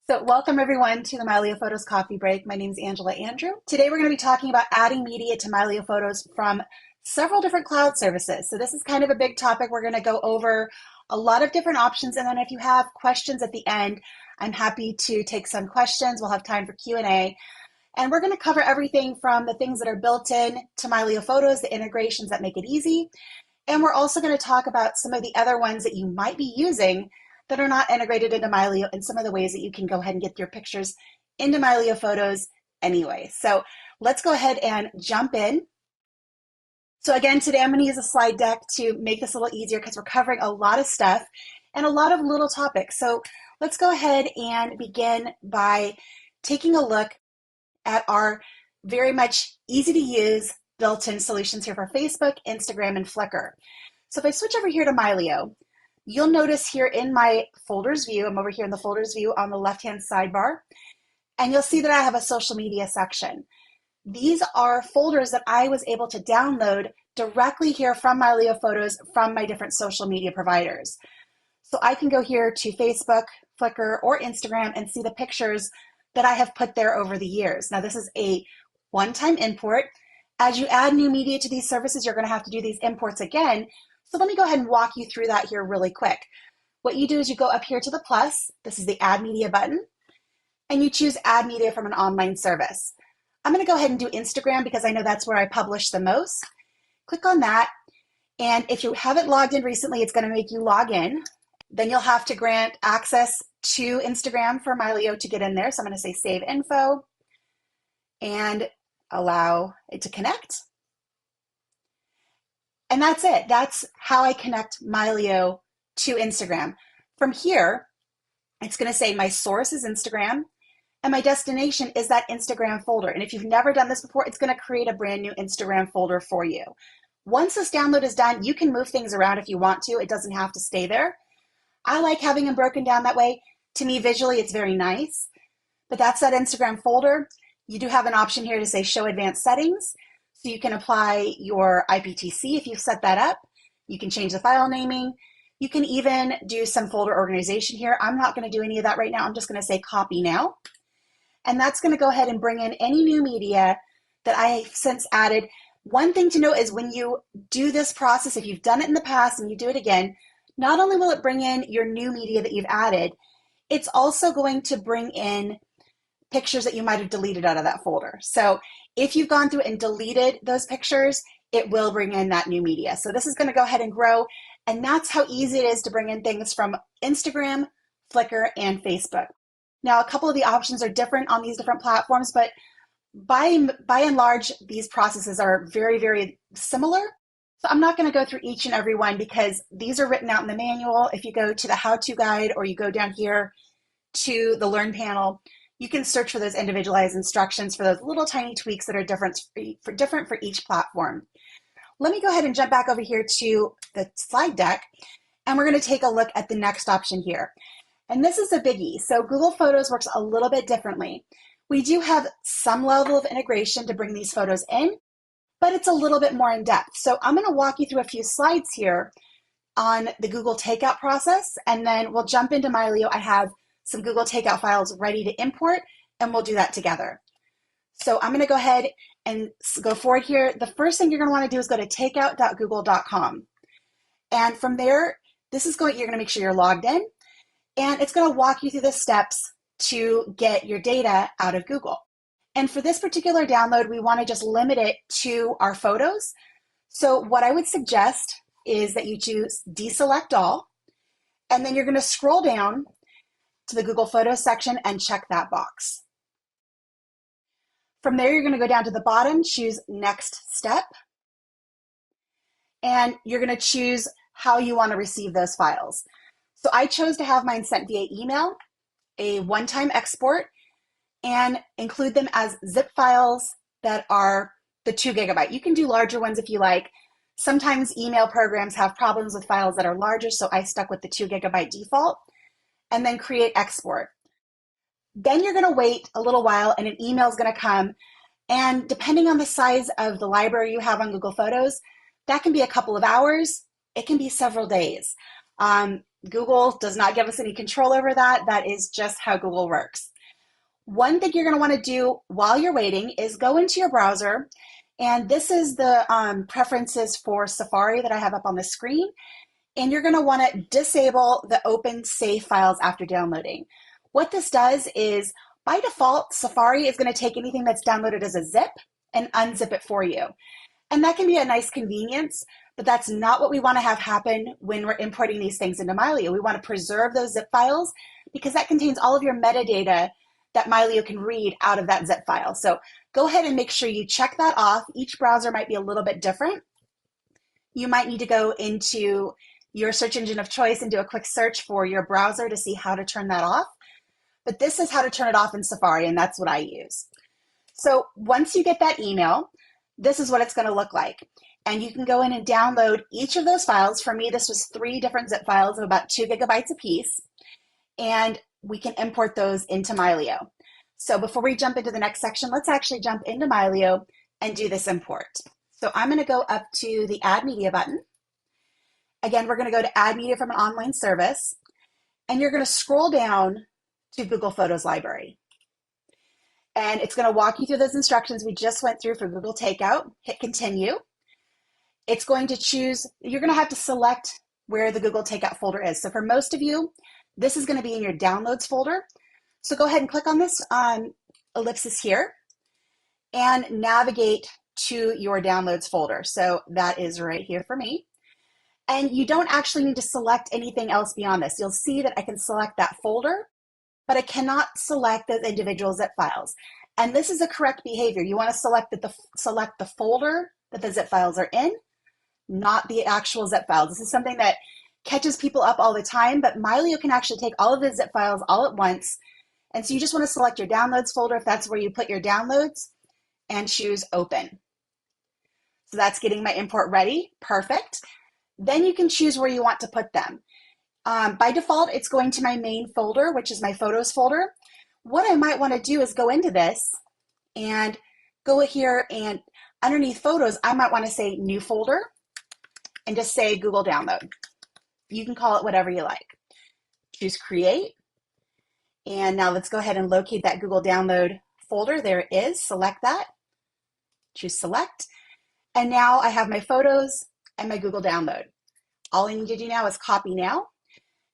So welcome everyone to the Mylio Photos Coffee Break. My name is Angela Andrew. Today we're going to be talking about adding media to Mylio Photos from several different cloud services. So this is kind of a big topic. We're going to go over a lot of different options, and then if you have questions at the end, I'm happy to take some questions. We'll have time for Q&A. And we're going to cover everything from the things that are built in to Mylio Photos, the integrations that make it easy. And we're also going to talk about some of the other ones that you might be using that are not integrated into Mylio and some of the ways that you can go ahead and get your pictures into Mylio Photos anyway. So let's go ahead and jump in. So again, today I'm going to use a slide deck to make this a little easier because we're covering a lot of stuff and a lot of little topics. So let's go ahead and begin by taking a look at our very much easy to use built-in solutions here for Facebook, Instagram, and Flickr. So if I switch over here to Mylio, you'll notice here in my folders view, I'm over here in the folders view on the left-hand sidebar, and you'll see that I have a social media section. These are folders that I was able to download directly here from Mylio Photos from my different social media providers. So I can go here to Facebook, Flickr, or Instagram and see the pictures that I have put there over the years. Now this is a one-time import. As you add new media to these services, you're going to have to do these imports again. So let me go ahead and walk you through that here really quick. What you do is you go up here to the plus, this is the Add Media button, and you choose Add Media from an online service. I'm going to go ahead and do Instagram because I know that's where I publish the most. Click on that, and if you haven't logged in recently, it's going to make you log in. Then you'll have to grant access to Instagram for Mylio to get in there. So I'm going to say Save Info and allow it to connect. And that's it. That's how I connect Mylio to Instagram. From here, it's going to say my source is Instagram and my destination is that Instagram folder. And if you've never done this before, it's going to create a brand new Instagram folder for you. Once this download is done, you can move things around if you want to. It doesn't have to stay there. I like having them broken down that way. To me, visually, it's very nice. But that's that Instagram folder. You do have an option here to say Show Advanced Settings. So you can apply your IPTC if you've set that up. You can change the file naming. You can even do some folder organization here. I'm not going to do any of that right now. I'm just going to say Copy Now. And that's going to go ahead and bring in any new media that I have since added. One thing to note is when you do this process, if you've done it in the past and you do it again, not only will it bring in your new media that you've added, it's also going to bring in pictures that you might have deleted out of that folder. So if you've gone through and deleted those pictures, it will bring in that new media. So this is going to go ahead and grow, and that's how easy it is to bring in things from Instagram, Flickr, and Facebook. Now, a couple of the options are different on these different platforms, but by and large, these processes are very, very similar. So I'm not going to go through each and every one because these are written out in the manual. If you go to the how-to guide or you go down here to the Learn panel, you can search for those individualized instructions for those little tiny tweaks that are different for each platform. Let me go ahead and jump back over here to the slide deck, and we're going to take a look at the next option here. And this is a biggie. So Google Photos works a little bit differently. We do have some level of integration to bring these photos in, but it's a little bit more in depth. So I'm going to walk you through a few slides here on the Google Takeout process, and then we'll jump into Mylio. I have some Google Takeout files ready to import, and we'll do that together. So I'm going to go ahead and go forward here. The first thing you're going to want to do is go to takeout.google.com. And from there, you're going to make sure you're logged in, and it's going to walk you through the steps to get your data out of Google. And for this particular download, we want to just limit it to our photos. So what I would suggest is that you choose Deselect All, and then you're going to scroll down to the Google Photos section and check that box. From there, you're going to go down to the bottom, choose Next Step, and you're going to choose how you want to receive those files. So I chose to have mine sent via email, a one-time export, and include them as zip files that are the 2 GB. You can do larger ones if you like. Sometimes email programs have problems with files that are larger, so I stuck with the 2 GB default, and then create export. Then you're going to wait a little while and an email is going to come, and depending on the size of the library you have on Google Photos, that can be a couple of hours, it can be several days. Google does not give us any control over that. That is just how Google works. One thing you're going to want to do while you're waiting is go into your browser, and this is the preferences for Safari that I have up on the screen, and you're going to want to disable the open save files after downloading. What this does is, by default, Safari is going to take anything that's downloaded as a zip and unzip it for you. And that can be a nice convenience, but that's not what we want to have happen when we're importing these things into Mylio. We want to preserve those zip files because that contains all of your metadata that Mylio can read out of that zip file. So go ahead and make sure you check that off. Each browser might be a little bit different. You might need to go into your search engine of choice and do a quick search for your browser to see how to turn that off. But this is how to turn it off in Safari, and that's what I use. So once you get that email, this is what it's going to look like. And you can go in and download each of those files. For me, this was 3 different zip files of about 2 gigabytes apiece. And we can import those into Mylio. So before we jump into the next section, let's actually jump into Mylio and do this import. So I'm going to go up to the Add Media button. Again, we're going to go to Add Media from an online service. And you're going to scroll down to Google Photos Library. And it's going to walk you through those instructions we just went through for Google Takeout. Hit continue. It's going to choose, you're going to have to select where the Google Takeout folder is. So for most of you, this is going to be in your downloads folder. So go ahead and click on this ellipsis here and navigate to your downloads folder. So that is right here for me. And you don't actually need to select anything else beyond this. You'll see that I can select that folder, but I cannot select those individual zip files. And this is a correct behavior. You want to select the folder that the zip files are in, not the actual zip files. This is something that catches people up all the time, but Mylio can actually take all of the zip files all at once. And so you just want to select your downloads folder if that's where you put your downloads and choose open. So that's getting my import ready. Perfect. Then you can choose where you want to put them. By default, it's going to my main folder, which is my photos folder. What I might want to do is go into this and go here, and underneath photos, I might want to say new folder and just say Google Download. You can call it whatever you like. Choose create. And now let's go ahead and locate that Google Download folder. There it is. Select that. Choose select. And now I have my photos and my Google Download. All I need to do now is copy now.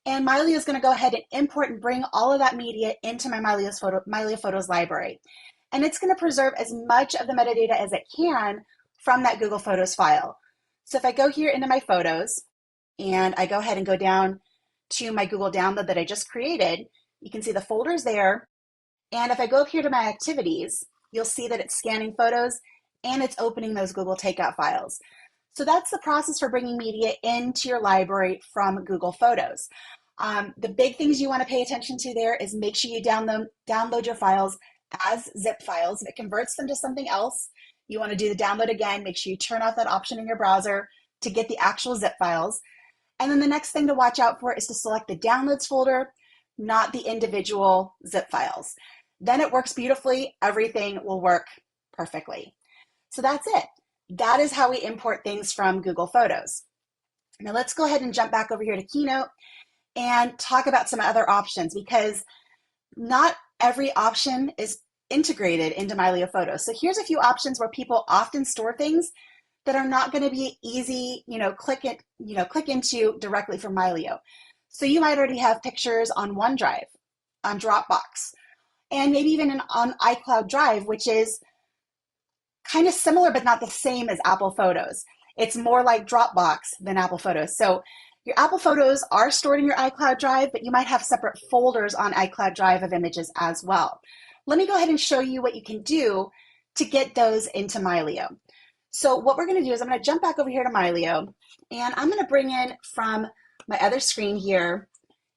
And Mylio is going to go ahead and import and bring all of that media into my Mylio Photos Library. And it's going to preserve as much of the metadata as it can from that Google Photos file. So if I go here into my photos and I go ahead and go down to my Google Download that I just created, you can see the folders there. And if I go up here to my activities, you'll see that it's scanning photos and it's opening those Google Takeout files. So that's the process for bringing media into your library from Google Photos. The big things you want to pay attention to there is make sure you download your files as zip files. If it converts them to something else, you want to do the download again. Make sure you turn off that option in your browser to get the actual zip files. And then the next thing to watch out for is to select the downloads folder, not the individual zip files. Then it works beautifully. Everything will work perfectly. So that's it. That is how we import things from Google Photos. Now let's go ahead and jump back over here to Keynote and talk about some other options, because not every option is integrated into Mylio Photos. So here's a few options where people often store things that are not going to be easy, click into directly from Mylio. So you might already have pictures on OneDrive, on Dropbox, and maybe even on iCloud Drive, which is kind of similar, but not the same as Apple Photos. It's more like Dropbox than Apple Photos. So your Apple Photos are stored in your iCloud Drive, but you might have separate folders on iCloud Drive of images as well. Let me go ahead and show you what you can do to get those into Mylio. So what we're going to do is I'm going to jump back over here to Mylio, and I'm going to bring in from my other screen here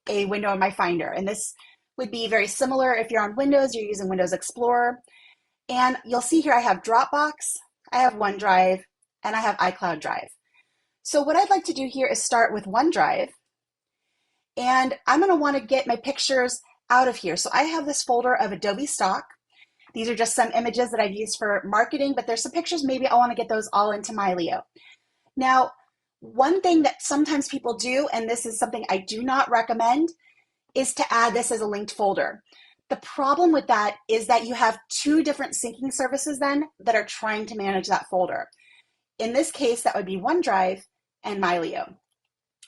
a window in my Finder. And this would be very similar if you're on Windows, you're using Windows Explorer. And you'll see here I have Dropbox, I have OneDrive, and I have iCloud Drive. So what I'd like to do here is start with OneDrive, and I'm going to want to get my pictures out of here. So I have this folder of Adobe stock. These are just some images that I've used for marketing, but there's some pictures maybe I want to get those all into Mylio. Now, One thing that sometimes people do, and this is something I do not recommend, is to add this as a linked folder. The problem with that is that you have two different syncing services then that are trying to manage that folder. In this case, that would be OneDrive and Mylio.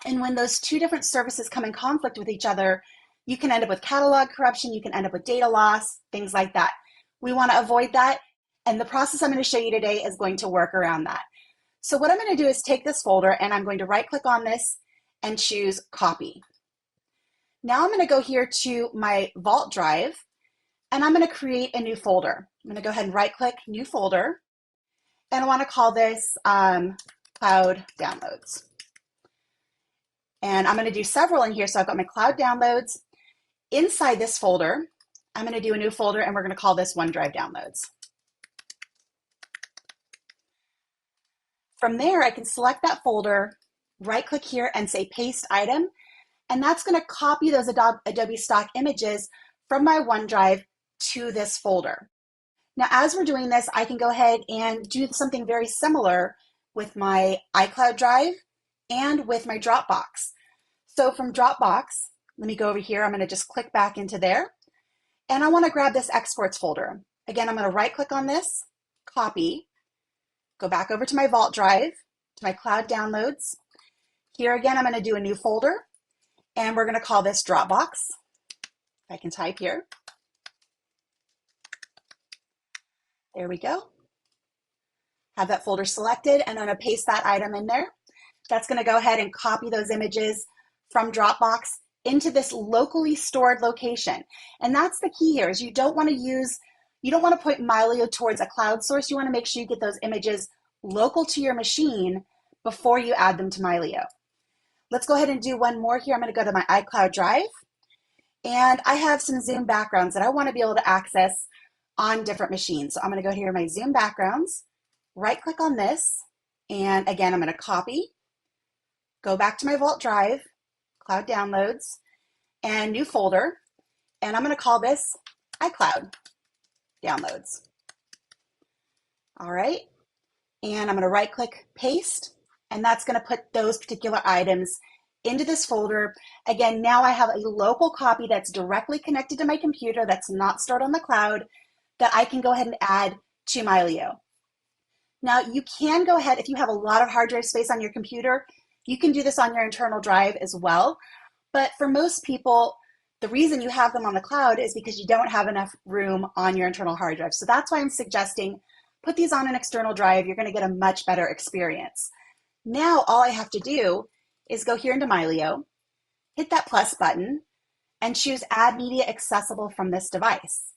And when those two different services come in conflict with each other, you can end up with catalog corruption, you can end up with data loss, things like that. We want to avoid that. And the process I'm going to show you today is going to work around that. So what I'm going to do is take this folder and I'm going to right click on this and choose copy. Now I'm going to go here to my Vault drive and I'm going to create a new folder. I'm going to go ahead and right click new folder and I want to call this Cloud Downloads. And I'm going to do several in here. So I've got my Cloud Downloads. Inside this folder, I'm going to do a new folder and we're going to call this OneDrive Downloads. From there, I can select that folder, right click here and say paste item. And that's going to copy those Adobe stock images from my OneDrive to this folder. Now, as we're doing this, I can go ahead and do something very similar with my iCloud drive and with my Dropbox. So from Dropbox, let me go over here. I'm going to just click back into there. And I want to grab this exports folder. Again, I'm going to right click on this, copy, go back over to my Vault drive, to my Cloud Downloads. Here again, I'm going to do a new folder. And we're going to call this Dropbox. I can type here. There we go. Have that folder selected and I'm going to paste that item in there. That's going to go ahead and copy those images from Dropbox into this locally stored location. And that's the key here is you don't want to point Mylio towards a cloud source. You want to make sure you get those images local to your machine before you add them to Mylio. Let's go ahead and do one more here. I'm going to go to my iCloud drive and I have some Zoom backgrounds that I want to be able to access on different machines. So I'm going to go here to my Zoom backgrounds, right click on this, and again, I'm going to copy, go back to my Vault drive, Cloud Downloads, and new folder, and I'm going to call this iCloud Downloads. All right, and I'm going to right click, paste, and that's going to put those particular items into this folder. Again, now I have a local copy that's directly connected to my computer that's not stored on the cloud that I can go ahead and add to Mylio. Now you can go ahead, if you have a lot of hard drive space on your computer, you can do this on your internal drive as well. But for most people, the reason you have them on the cloud is because you don't have enough room on your internal hard drive. So that's why I'm suggesting put these on an external drive. You're going to get a much better experience. Now all I have to do is go here into Mylio, hit that plus button, and choose Add Media Accessible from this device.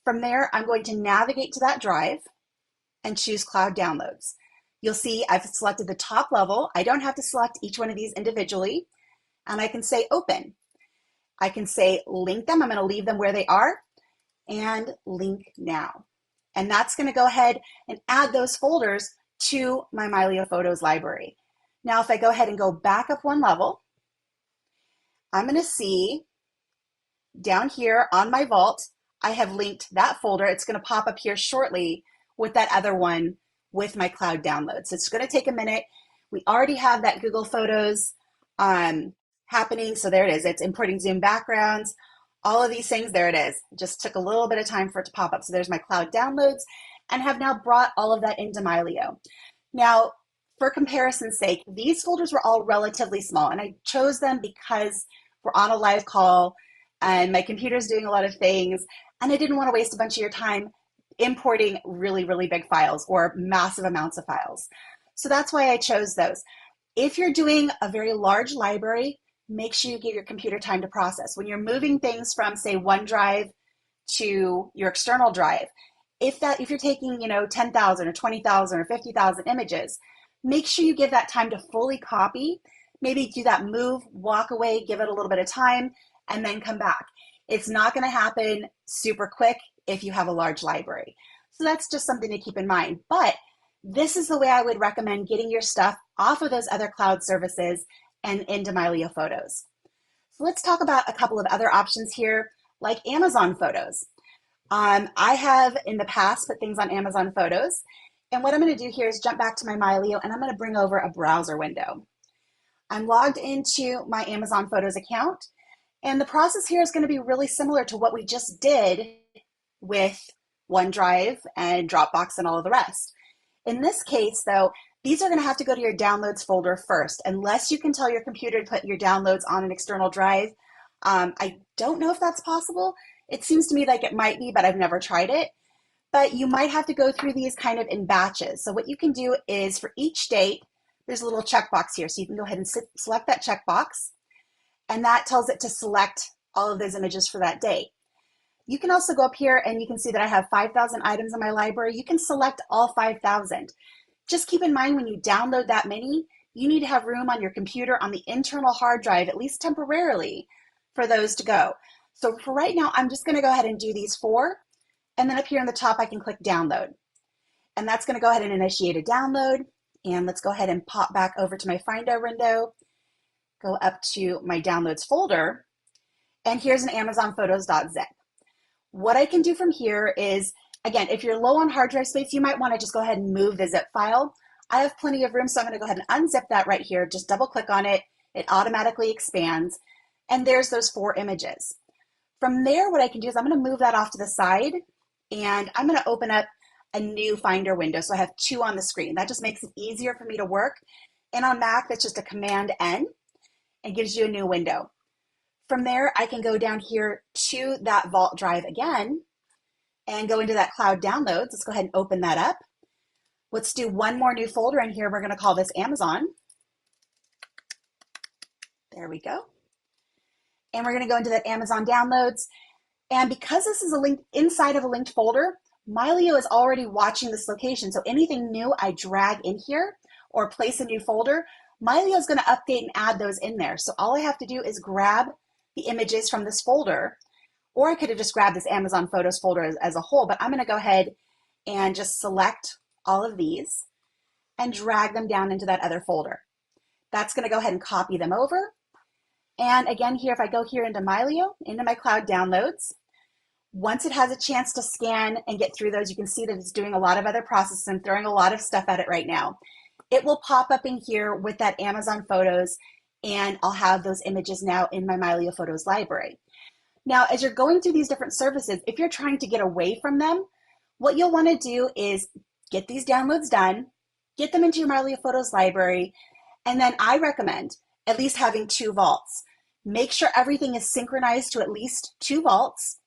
From there, I'm going to navigate to that drive and choose Cloud Downloads. You'll see I've selected the top level. I don't have to select each one of these individually, and I can say Open. I can say Link them. I'm going to leave them where they are, and Link Now. And that's going to go ahead and add those folders to my Mylio Photos Library. Now, if I go ahead and go back up one level, I'm going to see down here on my Vault, I have linked that folder. It's going to pop up here shortly with that other one with my Cloud Downloads. It's going to take a minute. We already have that Google Photos happening. So there it is. It's importing Zoom backgrounds, all of these things. There it is. It just took a little bit of time for it to pop up. So there's my Cloud Downloads and have now brought all of that into Mylio. Now, for comparison's sake, these folders were all relatively small and I chose them because we're on a live call and my computer's doing a lot of things and I didn't want to waste a bunch of your time importing really, really big files or massive amounts of files. So that's why I chose those. If you're doing a very large library, make sure you give your computer time to process. When you're moving things from, say, OneDrive to your external drive, if you're taking, 10,000 or 20,000 or 50,000 images, make sure you give that time to fully copy. Maybe do that move, walk away, give it a little bit of time, and then come back. It's not going to happen super quick if you have a large library. So that's just something to keep in mind. But this is the way I would recommend getting your stuff off of those other cloud services and into Mylio Photos. So let's talk about a couple of other options here, like Amazon Photos. I have in the past put things on Amazon Photos, And what I'm going to do here is jump back to my Mylio and I'm going to bring over a browser window. I'm logged into my Amazon Photos account, and the process here is going to be really similar to what we just did with OneDrive and Dropbox and all of the rest. In this case, though, these are going to have to go to your downloads folder first, unless you can tell your computer to put your downloads on an external drive. I don't know if that's possible. It seems to me like it might be, but I've never tried it. But you might have to go through these kind of in batches. So what you can do is for each date, there's a little checkbox here. So you can go ahead and select that checkbox, and that tells it to select all of those images for that date. You can also go up here and you can see that I have 5,000 items in my library. You can select all 5,000. Just keep in mind when you download that many, you need to have room on your computer on the internal hard drive, at least temporarily, for those to go. So for right now, I'm just gonna go ahead and do these 4. And then up here on the top, I can click download. And that's gonna go ahead and initiate a download. And let's go ahead and pop back over to my Finder window, go up to my downloads folder, and here's an Amazon Photos.zip. What I can do from here is, again, if you're low on hard drive space, you might want to just go ahead and move the zip file. I have plenty of room, so I'm going to go ahead and unzip that right here. Just double click on it. It automatically expands. And there's those 4 images. From there, what I can do is I'm going to move that off to the side, and I'm going to open up a new Finder window. So I have 2 on the screen. That just makes it easier for me to work. And on Mac, that's just a Command N and gives you a new window. From there, I can go down here to that Vault drive again and go into that cloud downloads. Let's go ahead and open that up. Let's do one more new folder in here. We're going to call this Amazon. There we go. And we're going to go into that Amazon downloads. And because this is a link inside of a linked folder, Mylio is already watching this location. So anything new I drag in here or place a new folder, Mylio is going to update and add those in there. So all I have to do is grab the images from this folder, or I could have just grabbed this Amazon Photos folder as a whole, but I'm going to go ahead and just select all of these and drag them down into that other folder. That's going to go ahead and copy them over. And again, here, if I go here into Mylio, into my cloud downloads, once it has a chance to scan and get through those, you can see that it's doing a lot of other processes and throwing a lot of stuff at it right now. It will pop up in here with that Amazon Photos, and I'll have those images now in my Mylio Photos library. Now, as you're going through these different services, if you're trying to get away from them, what you'll want to do is get these downloads done, get them into your Mylio Photos library, and then I recommend at least having 2 vaults. Make sure everything is synchronized to at least 2 vaults,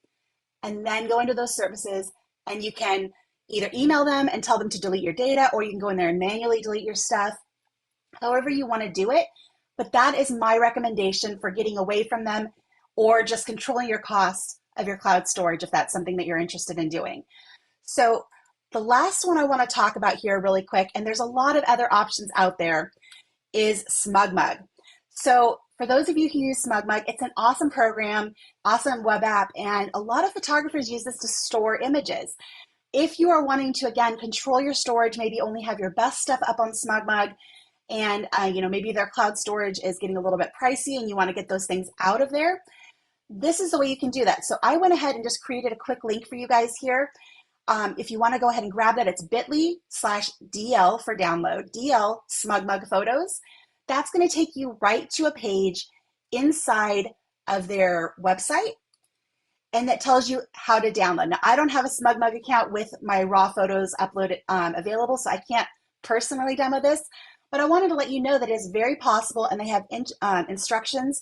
and then go into those services, and you can either email them and tell them to delete your data, or you can go in there and manually delete your stuff, however you want to do it. But that is my recommendation for getting away from them, or just controlling your costs of your cloud storage if that's something that you're interested in doing. So the last one I want to talk about here really quick, and there's a lot of other options out there, is SmugMug. So for those of you who use SmugMug, it's an awesome program, awesome web app, and a lot of photographers use this to store images. If you are wanting to, again, control your storage, maybe only have your best stuff up on SmugMug, and maybe their cloud storage is getting a little bit pricey and you want to get those things out of there, this is the way you can do that. So I went ahead and just created a quick link for you guys here. If you want to go ahead and grab that, it's bit.ly/DL for download, DL SmugMug Photos. That's going to take you right to a page inside of their website, and that tells you how to download. Now, I don't have a SmugMug account with my raw photos uploaded available, so I can't personally demo this, but I wanted to let you know that it is very possible, and they have instructions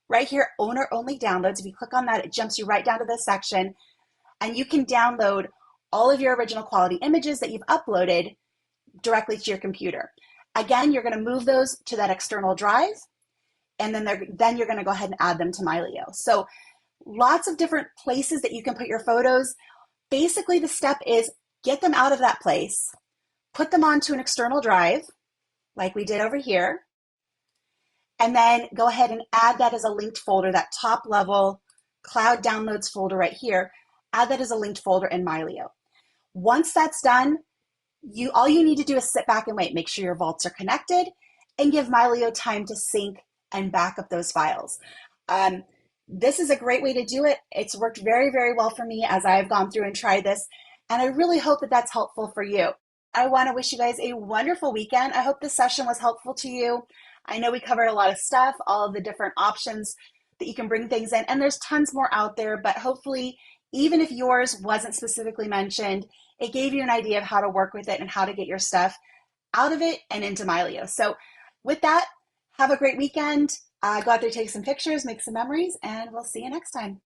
right here, owner-only downloads. If you click on that, it jumps you right down to this section, and you can download all of your original quality images that you've uploaded directly to your computer. Again, you're going to move those to that external drive, and then you're going to go ahead and add them to Mylio. So lots of different places that you can put your photos. Basically, the step is get them out of that place, put them onto an external drive, like we did over here, and then go ahead and add that as a linked folder, that top level cloud downloads folder right here, add that as a linked folder in Mylio. Once that's done, all you need to do is sit back and wait. Make sure your vaults are connected and give Mylio time to sync and back up those files. This is a great way to do it. It's worked very, very well for me as I've gone through and tried this, and I really hope that that's helpful for you. I want to wish you guys a wonderful weekend. I hope this session was helpful to you. I know we covered a lot of stuff, all of the different options that you can bring things in, and there's tons more out there, but hopefully, even if yours wasn't specifically mentioned, it gave you an idea of how to work with it and how to get your stuff out of it and into Mylio. So with that, have a great weekend. Go out there, take some pictures, make some memories, and we'll see you next time.